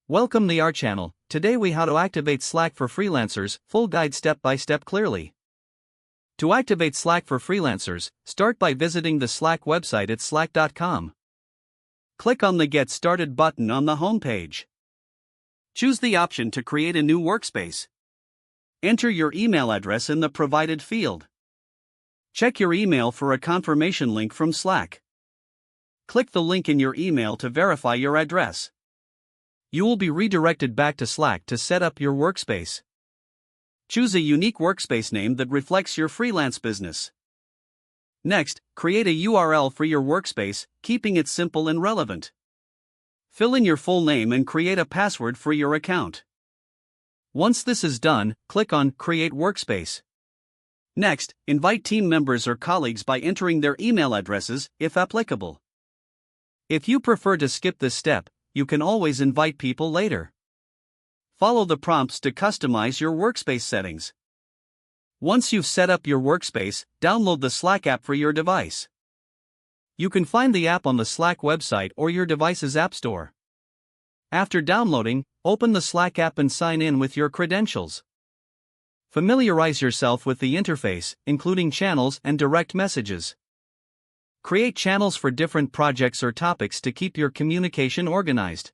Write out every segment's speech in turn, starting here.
Welcome to our channel. Today we how to activate Slack for freelancers, full guide step by step clearly. To activate Slack for freelancers, start by visiting the Slack website at slack.com. Click on the Get Started button on the home page. Choose the option to create a new workspace. Enter your email address in the provided field. Check your email for a confirmation link from Slack. Click the link in your email to verify your address. You will be redirected back to Slack to set up your workspace. Choose a unique workspace name that reflects your freelance business. Next, create a URL for your workspace, keeping it simple and relevant. Fill in your full name and create a password for your account. Once this is done, click on Create Workspace. Next, invite team members or colleagues by entering their email addresses, if applicable. If you prefer to skip this step, you can always invite people later. Follow the prompts to customize your workspace settings. Once you've set up your workspace, download the Slack app for your device. You can find the app on the Slack website or your device's app store. After downloading, open the Slack app and sign in with your credentials. Familiarize yourself with the interface, including channels and direct messages. Create channels for different projects or topics to keep your communication organized.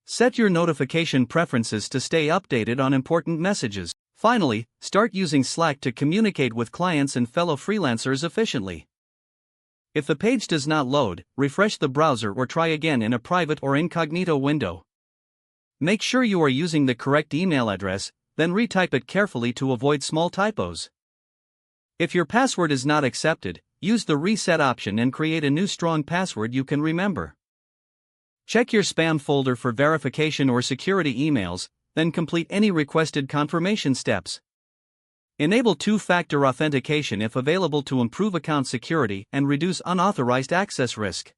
Set your notification preferences to stay updated on important messages. Finally, start using Slack to communicate with clients and fellow freelancers efficiently. If the page does not load, refresh the browser or try again in a private or incognito window. Make sure you are using the correct email address, then retype it carefully to avoid small typos. If your password is not accepted, use the reset option and create a new strong password you can remember. Check your spam folder for verification or security emails, then complete any requested confirmation steps. Enable two-factor authentication if available to improve account security and reduce unauthorized access risk.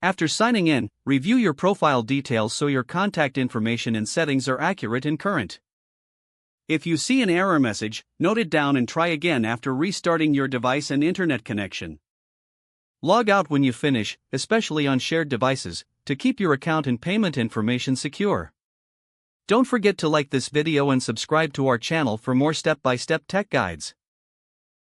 After signing in, review your profile details so your contact information and settings are accurate and current. If you see an error message, note it down and try again after restarting your device and internet connection. Log out when you finish, especially on shared devices, to keep your account and payment information secure. Don't forget to like this video and subscribe to our channel for more step-by-step tech guides.